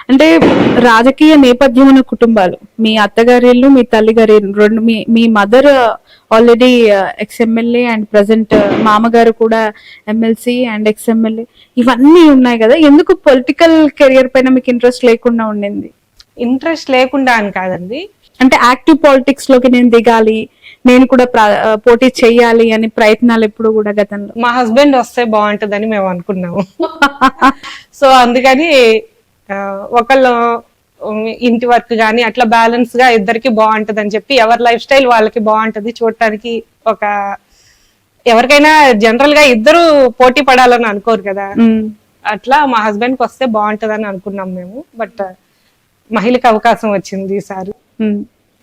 అంటే రాజకీయ నేపథ్యం ఉన్న కుటుంబాలు, మీ అత్తగారి ఇల్లు, మీ తల్లిగారి ఇల్లు రెండు, మీ mother already ex MLA and present మామగారు కూడా ఎమ్మెల్సీ అండ్ ఎక్స్ఎమ్మెల్యే, ఇవన్నీ ఉన్నాయి కదా. ఎందుకు పొలిటికల్ కెరియర్ పైన మీకు ఇంట్రెస్ట్ లేకుండా ఉండింది? ఇంట్రెస్ట్ లేకుండా అని కాదండి, అంటే యాక్టివ్ పాలిటిక్స్ లోకి నేను దిగాలి, నేను కూడా పోటీ చెయ్యాలి అని ప్రయత్నాలు ఎప్పుడు కూడా గతంలో? మా హస్బెండ్ వస్తే బాగుంటుందని మేము అనుకున్నాము. సో అందుకని ఒకళ్ళు ఇంటి వర్క్ గానీ అట్లా బ్యాలెన్స్ గా ఇద్దరికి బాగుంటది అని చెప్పి, ఎవరి లైఫ్ స్టైల్ వాళ్ళకి బాగుంటది చూడటానికి. ఎవరికైనా జనరల్ గా ఇద్దరు పోటీ పడాలని అనుకోరు కదా, అట్లా మా హస్బెండ్ కి వస్తే బాగుంటదని అనుకున్నాం మేము. బట్ మహిళకి అవకాశం వచ్చింది ఈసారి.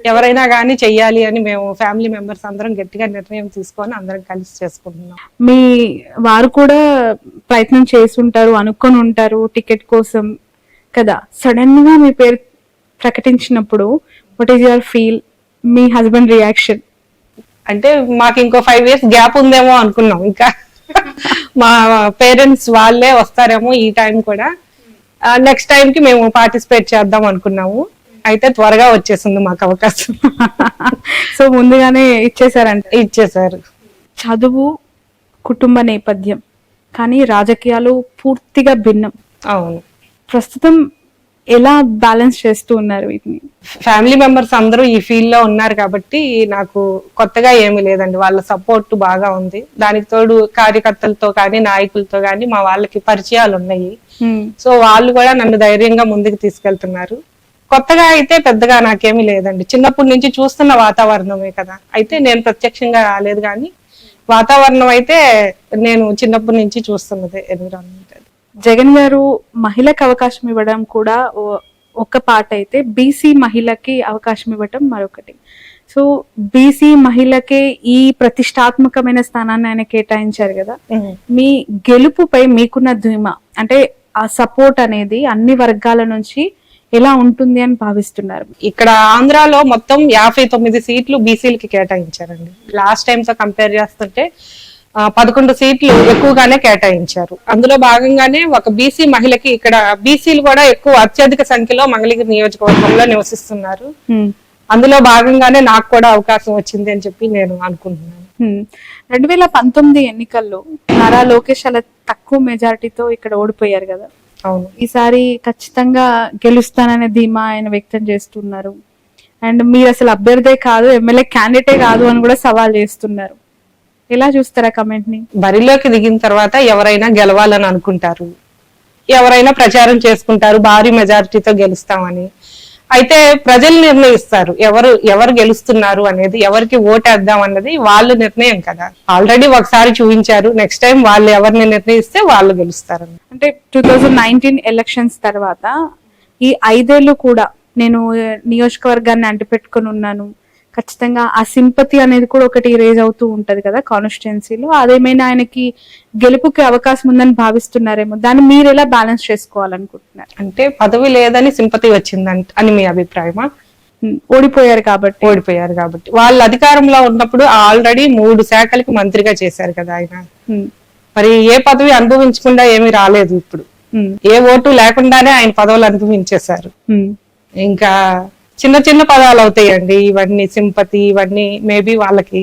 ఎవరైనా గానీ చెయ్యాలి అని మేము ఫ్యామిలీ మెంబర్స్ అందరం గట్టిగా నిర్ణయం తీసుకొని అందరం కలిసి చేసుకుంటున్నాం. మీ వారు కూడా ప్రయత్నం చేస్తుంటారు, అనుకొని ఉంటారు టికెట్ కోసం కదా. సడన్ గా మీ పేరు ప్రకటించినప్పుడు what is your feel, me husband reaction? అంటే మాకు ఇంకో 5 years గ్యాప్ ఉందేమో అనుకున్నాం. ఇంకా మా పేరెంట్స్ వాళ్ళే వస్తారేమో ఈ టైం కూడా, నెక్స్ట్ టైం కి మేము పార్టిసిపేట్ చేద్దాం అనుకున్నాము. అయితే త్వరగా వచ్చేసింది మాకు అవకాశం. సో ముందుగానే ఇచ్చేసారు. చదువు, కుటుంబ నేపథ్యం, కానీ రాజకీయాలు పూర్తిగా భిన్నం. అవును. ప్రస్తుతం ఎలా బ్యాలెన్స్ చేస్తూ ఉన్నారు వీటిని? ఫ్యామిలీ మెంబర్స్ అందరూ ఈ ఫీల్డ్ లో ఉన్నారు కాబట్టి నాకు కొత్తగా ఏమీ లేదండి, వాళ్ళ సపోర్ట్ బాగా ఉంది. దానికి తోడు కార్యకర్తలతో కానీ నాయకులతో కానీ మా వాళ్ళకి పరిచయాలు ఉన్నాయి. సో వాళ్ళు కూడా నన్ను ధైర్యంగా ముందుకు తీసుకెళ్తున్నారు. కొత్తగా అయితే పెద్దగా నాకేమీ లేదండి, చిన్నప్పటి నుంచి చూస్తున్న వాతావరణమే కదా. అయితే నేను ప్రత్యక్షంగా రాలేదు, కానీ వాతావరణం అయితే నేను చిన్నప్పటి నుంచి చూస్తున్నదే ఎన్విరాన్మెంట్. జగన్ గారు మహిళకు అవకాశం ఇవ్వడం కూడా ఒక పాట అయితే, బీసీ మహిళకి అవకాశం ఇవ్వటం మరొకటి. సో బీసీ మహిళకే ఈ ప్రతిష్టాత్మకమైన స్థానాన్ని ఆయన కేటాయించారు కదా. మీ గెలుపుపై మీకున్న ధీమా, అంటే ఆ సపోర్ట్ అనేది అన్ని వర్గాల నుంచి ఎలా ఉంటుంది అని భావిస్తున్నారు? ఇక్కడ ఆంధ్రాలో మొత్తం 59 సీట్లు బీసీలకి కేటాయించారండి. లాస్ట్ టైం తో కంపేర్ చేస్తుంటే 11 సీట్లు ఎక్కువగానే కేటాయించారు. అందులో భాగంగానే ఒక బీసీ మహిళకి, ఇక్కడ బీసీలు కూడా ఎక్కువ అత్యధిక సంఖ్యలో మంగళగిరి నియోజకవర్గంలో నివసిస్తున్నారు. అందులో భాగంగానే నాకు కూడా అవకాశం వచ్చింది అని చెప్పి నేను అనుకుంటున్నాను. 2019 ఎన్నికల్లో నారా లోకేష్ అలా తక్కువ మెజారిటీతో ఇక్కడ ఓడిపోయారు కదా. అవును. ఈసారి ఖచ్చితంగా గెలుస్తాననే ధీమా ఆయన వ్యక్తం చేస్తున్నారు. అండ్ మీరు అసలు అభ్యర్థే కాదు, ఎమ్మెల్యే క్యాండిడేటే కాదు అని కూడా సవాల్ చేస్తున్నారు. ఎలా చూస్తారా కమెంట్ ని? బరిలోకి దిగిన తర్వాత ఎవరైనా గెలవాలని అనుకుంటారు, ఎవరైనా ప్రచారం చేసుకుంటారు భారీ మెజారిటీతో గెలుస్తామని. అయితే ప్రజలు నిర్ణయిస్తారు ఎవరు గెలుస్తున్నారు అనేది, ఎవరికి ఓటేద్దాం అన్నది వాళ్ళ నిర్ణయం కదా. ఆల్రెడీ ఒకసారి చూపించారు, నెక్స్ట్ టైం వాళ్ళు ఎవరిని నిర్ణయిస్తే వాళ్ళు గెలుస్తారు. అంటే 2019 ఎలక్షన్స్ తర్వాత ఈ 5 ఏళ్ళు కూడా నేను నియోజకవర్గాన్ని అంటిపెట్టుకుని ఉన్నాను, ఖచ్చితంగా ఆ సింపతి అనేది కూడా ఒకటి రేజ్ అవుతూ ఉంటది కదా కాన్స్టిట్యున్సీలో. అదేమైనా ఆయనకి గెలుపుకి అవకాశం ఉందని భావిస్తున్నారేమో, దాన్ని మీరు ఎలా బ్యాలెన్స్ చేసుకోవాలనుకుంటున్నారు? అంటే పదవి లేదని సింపతి వచ్చిందంట అని మీ అభిప్రాయమా? ఓడిపోయారు కాబట్టి వాళ్ళు అధికారంలో ఉన్నప్పుడు ఆల్రెడీ 3 శాఖలకి మంత్రిగా చేశారు కదా ఆయన. మరి ఏ పదవి అనుభవించకుండా ఏమీ రాలేదు. ఇప్పుడు ఏ ఓటు లేకుండానే ఆయన పదవులు అనుభవించేశారు. ఇంకా చిన్న చిన్న పదాలు అవుతాయండి ఇవన్నీ, సింపతి ఇవన్నీ. మేబీ వాళ్ళకి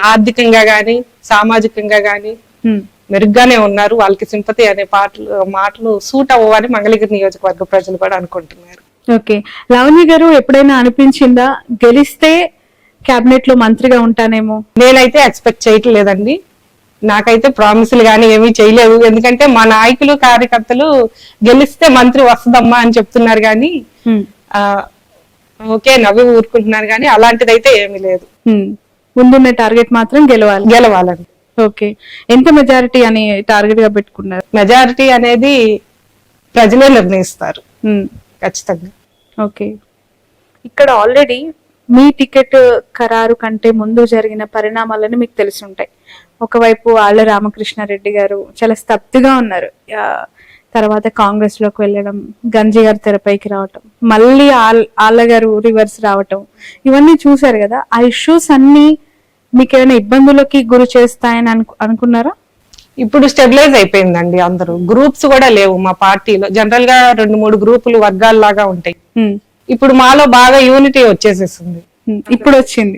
ఆర్థికంగా గాని సామాజికంగా గాని మెరుగ్గానే ఉన్నారు, వాళ్ళకి సింపతి అనే మాటలు సూట్ అవ్వని మంగళగిరి నియోజకవర్గ ప్రజలు కూడా అనుకుంటున్నారు. ఓకే, లావణ్య గారు ఎప్పుడైనా అనిపించిందా గెలిస్తే కేబినెట్ లో మంత్రిగా ఉంటానేమో? నేనైతే ఎక్స్పెక్ట్ చేయట్లేదండి, నాకైతే ప్రామిసులు గానీ ఏమీ చేయలేదు. ఎందుకంటే మా నాయకులు కార్యకర్తలు గెలిస్తే మంత్రి వస్తుందమ్మా అని చెప్తున్నారు కానీ ఓకే నవ్వి ఊరుకుంటున్నారు కానీ అలాంటిదైతే ఏమీ లేదు. ముందున్న టార్గెట్ మాత్రం గెలవాలని. ఓకే, ఎంత మెజారిటీ అని టార్గెట్ గా పెట్టుకున్నారు? మెజారిటీ అనేది ప్రజలే నిర్ణయిస్తారు ఖచ్చితంగా. ఓకే, ఇక్కడ ఆల్రెడీ మీ టికెట్ ఖరారు కంటే ముందు జరిగిన పరిణామాలని మీకు తెలిసి ఉంటాయి. ఒకవైపు ఆళ్ల రామకృష్ణారెడ్డి గారు చాలా స్తబ్దుగా ఉన్నారు, తర్వాత కాంగ్రెస్ లోకి వెళ్ళడం, గంజి గారు తెరపైకి రావటం, మళ్ళీ ఆళ్ల గారు రివర్స్ రావటం, ఇవన్నీ చూసారు కదా. ఆ ఇష్యూస్ అన్ని మీకు ఏమైనా ఇబ్బందులకి గురి చేస్తాయని అనుకున్నారా? ఇప్పుడు స్టెబిలైజ్ అయిపోయిందండి. అందరూ గ్రూప్స్ కూడా లేవు మా పార్టీలో. జనరల్ గా 2-3 గ్రూపులు వర్గాల్లాగా ఉంటాయి. ఇప్పుడు మాలో బాగా యూనిటీ వచ్చేసేసింది. ఇప్పుడు వచ్చింది.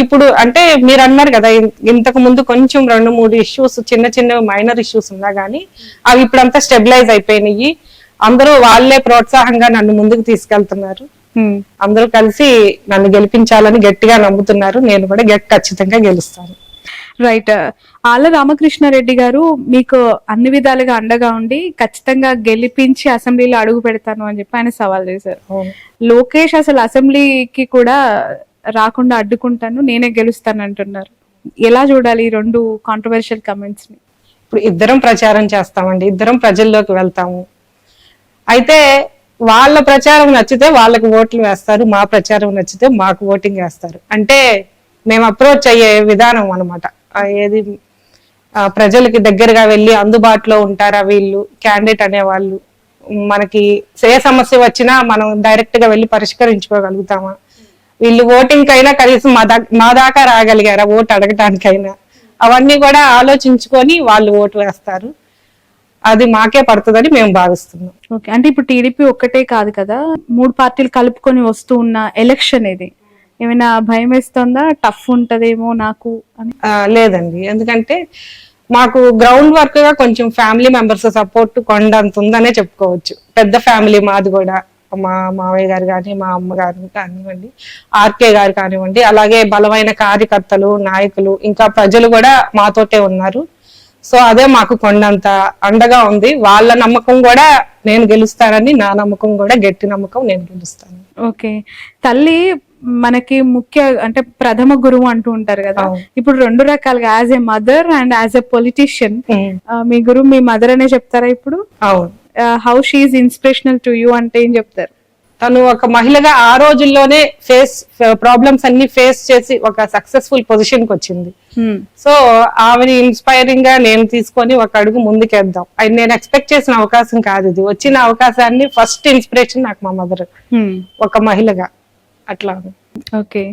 ఇప్పుడు అంటే మీరు అన్నారు కదా, ఇంతకు ముందు కొంచెం 2-3 ఇష్యూస్, చిన్న చిన్న మైనర్ ఇష్యూస్ ఉన్నా గానీ అవి ఇప్పుడు అంతా స్టెబిలైజ్ అయిపోయినాయి. అందరూ వాళ్ళే ప్రోత్సాహంగా నన్ను ముందుకు తీసుకెళ్తున్నారు. అందరూ కలిసి నన్ను గెలిపించాలని గట్టిగా నమ్ముతున్నారు. నేను కూడా ఖచ్చితంగా గెలుస్తాను. రైట్. ఆళ్ళ రామకృష్ణారెడ్డి గారు మీకు అన్ని విధాలుగా అండగా ఉండి ఖచ్చితంగా గెలిపించి అసెంబ్లీలో అడుగు పెడతాను అని చెప్పి ఆయన సవాల్ చేశారు. లోకేష్ అసలు అసెంబ్లీకి కూడా రాకుండా అడ్డుకుంటాను, నేనే గెలుస్తాను అంటున్నారు. ఎలా చూడాలి ఈ 2 కాంట్రవర్షియల్ కమెంట్స్ ని? ఇప్పుడు ఇద్దరం ప్రచారం చేస్తామండి, ఇద్దరం ప్రజల్లోకి వెళ్తాము. అయితే వాళ్ళ ప్రచారం నచ్చితే వాళ్ళకి ఓట్లు వేస్తారు, మా ప్రచారం నచ్చితే మాకు ఓటింగ్ వేస్తారు. అంటే మేము అప్రోచ్ అయ్యే విధానం అనమాట. ఏది ప్రజలకి దగ్గరగా వెళ్ళి అందుబాటులో ఉంటారా వీళ్ళు క్యాండిడేట్ అనేవాళ్ళు, మనకి ఏ సమస్య వచ్చినా మనం డైరెక్ట్ గా వెళ్ళి పరిష్కరించుకోగలుగుతామా, వీళ్ళు ఓటింగ్ అయినా కనీసం మా దాకా రాగలిగారా ఓటు అడగటానికైనా, అవన్నీ కూడా ఆలోచించుకొని వాళ్ళు ఓటు వేస్తారు. అది మాకే పడుతుందని మేము భావిస్తున్నాం. ఓకే. అంటే ఇప్పుడు టీడీపీ ఒక్కటే కాదు కదా, 3 పార్టీలు కలుపుకొని వస్తూ ఉన్న ఎలక్షన్ ఇది, ఏమైనా భయం వేస్తుందా? టఫ్ ఉంటదేమో నాకు అని? లేదండి, ఎందుకంటే మాకు గ్రౌండ్ వర్క్ గా కొంచెం ఫ్యామిలీ మెంబర్స్ సపోర్ట్ కొండంత ఉందనే చెప్పుకోవచ్చు. పెద్ద ఫ్యామిలీ మాది కూడా. మా మావయ్య గారు కానీ, మా అమ్మగారు కానివ్వండి, ఆర్కే గారు కానివ్వండి, అలాగే బలమైన కార్యకర్తలు, నాయకులు, ఇంకా ప్రజలు కూడా మాతోటే ఉన్నారు. సో అదే మాకు కొండంత అండగా ఉంది. వాళ్ళ నమ్మకం కూడా నేను గెలుస్తానని, నా నమ్మకం కూడా గట్టి నమ్మకం, నేను గెలుస్తాను. ఓకే. తల్లి మనకి ముఖ్య అంటే ప్రథమ గురువు అంటూ ఉంటారు కదా. ఇప్పుడు 2 రకాలుగా, as a mother and as a politician, మీ గురువు మీ మదర్ అనే చెప్తారా ఇప్పుడు? How she is inspirational to you అంటే ఏం చెప్తారు? తను ఒక మహిళగా ఆ రోజుల్లోనే ప్రాబ్లమ్స్ అన్ని ఫేస్ చేసి ఒక సక్సెస్ఫుల్ పొజిషన్ కి వచ్చింది. సో ఆమెని ఇన్స్పైరింగ్ గా నేను తీసుకొని ఒక అడుగు ముందుకేద్దాం. అది నేను ఎక్స్పెక్ట్ చేసిన అవకాశం కాదు ఇది. వచ్చిన అవకాశాన్ని ఫస్ట్ ఇన్స్పిరేషన్ నాకు మా మదర్, ఒక మహిళగా. అట్లా. ఓకే.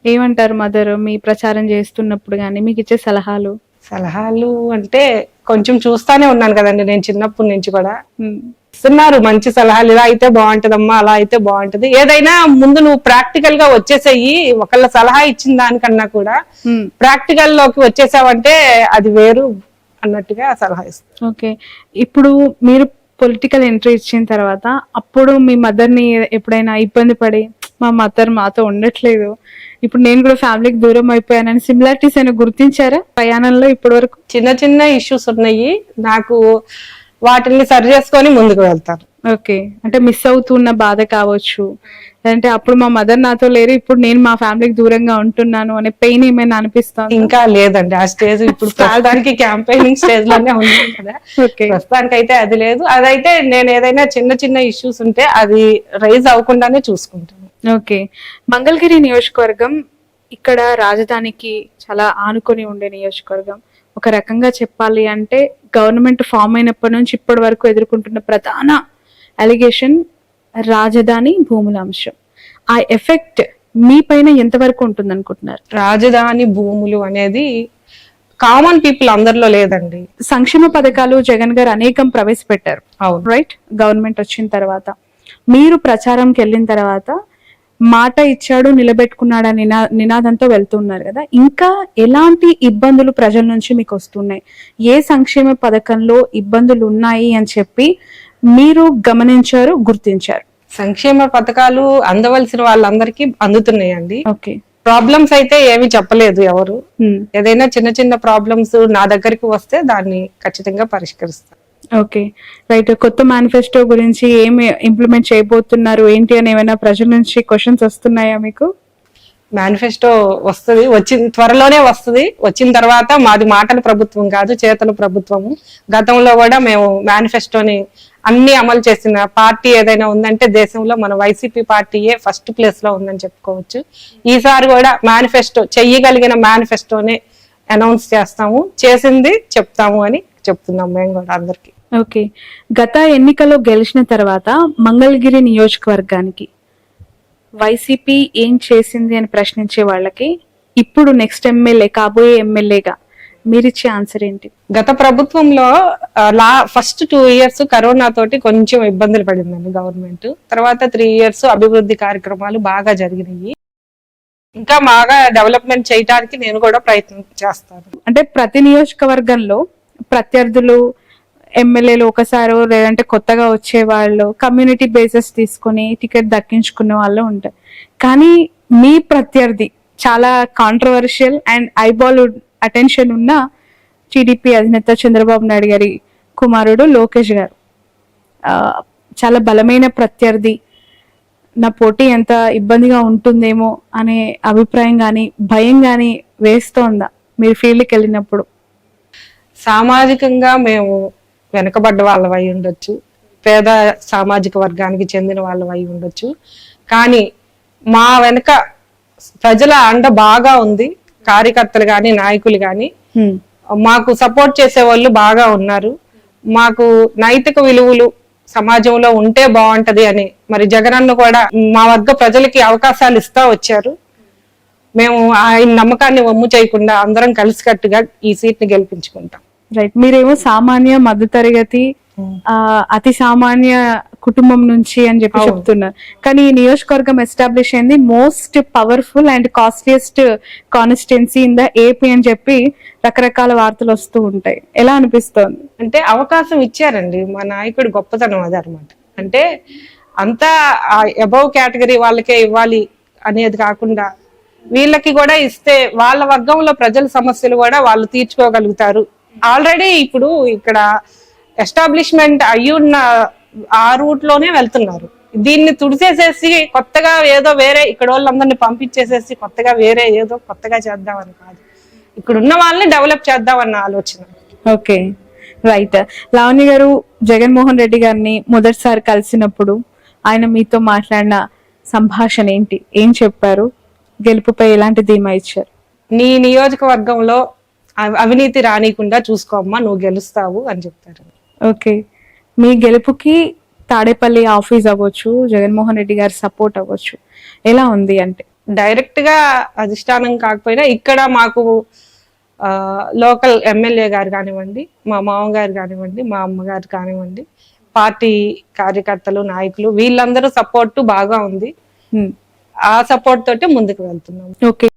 ఏమంటారు మదర్ మీ ప్రచారం చేస్తున్నప్పుడు గానీ మీకు ఇచ్చే సలహాలు? సలహాలు అంటే కొంచెం చూస్తానే ఉన్నాను కదండి నేను చిన్నప్పటి నుంచి కూడా. ఇస్తున్నారు మంచి సలహాలు, ఇలా అయితే బాగుంటదమ్మా, అలా అయితే బాగుంటది, ఏదైనా ముందు నువ్వు ప్రాక్టికల్ గా వచ్చేసేయి, ఒకళ్ళ సలహా ఇచ్చిన దానికన్నా కూడా ప్రాక్టికల్ లోకి వచ్చేసావంటే అది వేరు అన్నట్టుగా సలహా ఇస్తారు. ఓకే. ఇప్పుడు మీరు పొలిటికల్ ఎంట్రీ ఇచ్చిన తర్వాత అప్పుడు మీ మదర్ ని ఎప్పుడైనా ఇబ్బంది పడి, మా మదర్ మాతో ఉండట్లేదు, ఇప్పుడు నేను కూడా ఫ్యామిలీకి దూరం అయిపోయానని సిమిలారిటీస్ అయినా గుర్తించారా ప్రయాణంలో ఇప్పటి వరకు? చిన్న చిన్న ఇష్యూస్ ఉన్నాయి, నాకు వాటిని సరి చేసుకొని ముందుకు వెళ్తాను. ఓకే. అంటే మిస్ అవుతున్న బాధ కావచ్చు, అంటే అప్పుడు మా మదర్ నాతో లేరు, ఇప్పుడు నేను మా ఫ్యామిలీకి దూరంగా ఉంటున్నాను అనే పెయిన్ ఏమైనా అనిపిస్తుంది? ఇంకా లేదండి ఆ స్టేజ్. ఇప్పుడు ప్రస్తుతానికి క్యాంపెయినింగ్ స్టేజ్ లోనే ఉన్నాను కదా. ప్రస్తుతానికి అయితే అది లేదు. అదైతే నేను ఏదైనా చిన్న చిన్న ఇష్యూస్ ఉంటే అది రైజ్ అవ్వకుండానే చూసుకుంటాను. ఓకే. మంగళగిరి నియోజకవర్గం ఇక్కడ రాజధానికి చాలా ఆనుకొని ఉండే నియోజకవర్గం. ఒక రకంగా చెప్పాలి అంటే గవర్నమెంట్ ఫామ్ అయినప్పటి నుంచి ఇప్పటి వరకు ఎదుర్కొంటున్న ప్రధాన అలిగేషన్ రాజధాని భూముల అంశం. ఆ ఎఫెక్ట్ మీ పైన ఎంతవరకు ఉంటుంది అనుకుంటున్నారు? రాజధాని భూములు అనేది కామన్ పీపుల్ అందరిలో లేదండి. సంక్షేమ పథకాలు జగన్ గారు అనేకం ప్రవేశపెట్టారు, రైట్? గవర్నమెంట్ వచ్చిన తర్వాత మీరు ప్రచారంకి వెళ్ళిన తర్వాత మాట ఇచ్చాడు నిలబెట్టుకున్నాడు నినాదంతో వెళ్తున్నారు కదా. ఇంకా ఎలాంటి ఇబ్బందులు ప్రజల నుంచి మీకు వస్తున్నాయి? ఏ సంక్షేమ పథకంలో ఇబ్బందులు ఉన్నాయి అని చెప్పి మీరు గమనించారు, గుర్తించారు? సంక్షేమ పథకాలు అందవలసిన వాళ్ళందరికీ అందుతున్నాయండి. ఓకే. ప్రాబ్లమ్స్ అయితే ఏమి చెప్పలేదు ఎవరు. ఏదైనా చిన్న చిన్న ప్రాబ్లమ్స్ నా దగ్గరికి వస్తే దాన్ని ఖచ్చితంగా పరిష్కరిస్తారు. Okay, right. కొత్త మేనిఫెస్టో గురించి ఏమి ఇంప్లిమెంట్ చేయబోతున్నారు ఏంటి అని ఏమైనా ప్రజల నుంచి క్వశ్చన్స్ వస్తున్నాయా మీకు? మేనిఫెస్టో వస్తుంది, త్వరలోనే వస్తుంది. వచ్చిన తర్వాత మాది మాటల ప్రభుత్వం కాదు, చేతల ప్రభుత్వము. గతంలో కూడా మేము మేనిఫెస్టోని అన్ని అమలు చేసిన పార్టీ ఏదైనా ఉందంటే దేశంలో మన వైసీపీ పార్టీయే ఫస్ట్ ప్లేస్ లో ఉందని చెప్పుకోవచ్చు. ఈసారి కూడా మేనిఫెస్టో చెయ్యగలిగిన మేనిఫెస్టోనే అనౌన్స్ చేస్తాము, చేసింది చెప్తాము అని చెప్తున్నాం మేము కూడా అందరికి. ఓకే. గత ఎన్నికల్లో గెలిచిన తర్వాత మంగళగిరి నియోజకవర్గానికి వైసీపీ ఏం చేసింది అని ప్రశ్నించే వాళ్ళకి ఇప్పుడు నెక్స్ట్ ఎమ్మెల్యే, కాబోయే ఎమ్మెల్యేగా మీరిచ్చే ఆన్సర్ ఏంటి? గత ప్రభుత్వంలో ఫస్ట్ 2 years కరోనా తోటి కొంచెం ఇబ్బందులు పడిందండి గవర్నమెంట్. తర్వాత 3 years అభివృద్ధి కార్యక్రమాలు బాగా జరిగినాయి. ఇంకా బాగా డెవలప్మెంట్ చేయడానికి నేను కూడా ప్రయత్నం చేస్తాను. అంటే ప్రతి నియోజకవర్గంలో ప్రత్యర్థులు ఎమ్మెల్యేలు ఒకసారి లేదంటే కొత్తగా వచ్చే వాళ్ళు కమ్యూనిటీ బేసెస్ తీసుకుని టికెట్ దక్కించుకునే వాళ్ళు ఉంటారు. కానీ మీ ప్రత్యర్థి చాలా కాంట్రవర్షియల్ అండ్ ఐబాల్ అటెన్షన్ ఉన్న టీడీపీ అధినేత చంద్రబాబు నాయుడు గారి కుమారుడు లోకేష్ గారు చాలా బలమైన ప్రత్యర్థి, నా పోటీ ఎంత ఇబ్బందిగా ఉంటుందేమో అనే అభిప్రాయం కానీ భయం కానీ వేస్తోందా మీరు ఫీల్డ్కి వెళ్ళినప్పుడు? సామాజికంగా మేము వెనకబడ్డ వాళ్ళం అయి ఉండొచ్చు, పేద సామాజిక వర్గానికి చెందిన వాళ్ళం అయి ఉండొచ్చు, కానీ మా వెనక ప్రజల అండ బాగా ఉంది. కార్యకర్తలు కానీ నాయకులు కానీ మాకు సపోర్ట్ చేసే వాళ్ళు బాగా ఉన్నారు. మాకు నైతిక విలువలు సమాజంలో ఉంటే బాగుంటది అని మరి జగనన్న కూడా మా వర్గ ప్రజలకి అవకాశాలు ఇస్తా వచ్చారు. మేము ఆయన నమ్మకాన్ని వమ్ము చేయకుండా అందరం కలిసికట్టుగా ఈ సీట్ ని గెలిపించుకుంటాం. రైట్. మీరేమో సామాన్య మధ్యతరగతి అతి సామాన్య కుటుంబం నుంచి అని చెప్పి చెప్తున్నారు, కానీ ఈ నియోజకవర్గం ఎస్టాబ్లిష్ అయింది most powerful and costliest constituency in the AP అని చెప్పి రకరకాల వార్తలు వస్తూ ఉంటాయి. ఎలా అనిపిస్తోంది? అంటే అవకాశం ఇచ్చారండి, మా నాయకుడు గొప్పతనం అది అనమాట. అంటే అంతా అబౌవ్ కేటగిరీ వాళ్ళకే ఇవ్వాలి అనేది కాకుండా వీళ్ళకి కూడా ఇస్తే వాళ్ళ వర్గంలో ప్రజల సమస్యలు కూడా వాళ్ళు తీర్చుకోగలుగుతారు. ఆల్రెడీ ఇప్పుడు ఇక్కడ ఎస్టాబ్లిష్మెంట్ అయ్యున్న ఆ రూట్ లోనే వెళ్తున్నారు. దీన్ని తుడిసేసేసి కొత్తగా ఏదో వేరే ఇక్కడ వాళ్ళందరినీ పంపించేసేసి కొత్తగా వేరే ఏదో కొత్తగా చేద్దామని కాదు, ఇక్కడ ఉన్న వాళ్ళని డెవలప్ చేద్దామన్న ఆలోచన. Okay, right. లావణ్య గారు, జగన్మోహన్ రెడ్డి గారిని మొదటిసారి కలిసినప్పుడు ఆయన మీతో మాట్లాడిన సంభాషణ ఏంటి? ఏం చెప్పారు? గెలుపుపై ఎలాంటి ధీమా ఇచ్చారు? నీ నియోజకవర్గంలో అవినీతి రానికుండా చూసుకోమ్మా, నువ్వు గెలుస్తావు అని చెప్తారు. ఓకే, మీ గెలుపుకి తాడేపల్లి ఆఫీస్ అవ్వచ్చు, జగన్మోహన్ రెడ్డి గారి సపోర్ట్ అవ్వచ్చు, ఎలా ఉంది? అంటే డైరెక్ట్ గా అధిష్టానం కాకపోయినా ఇక్కడ మాకు లోకల్ ఎమ్మెల్యే గారు కానివ్వండి, మా మామగారు కానివ్వండి, మా అమ్మగారు కానివ్వండి, పార్టీ కార్యకర్తలు నాయకులు వీళ్ళందరూ సపోర్ట్ బాగా ఉంది. ఆ సపోర్ట్ తోటి ముందుకు వెళ్తున్నాం. ఓకే.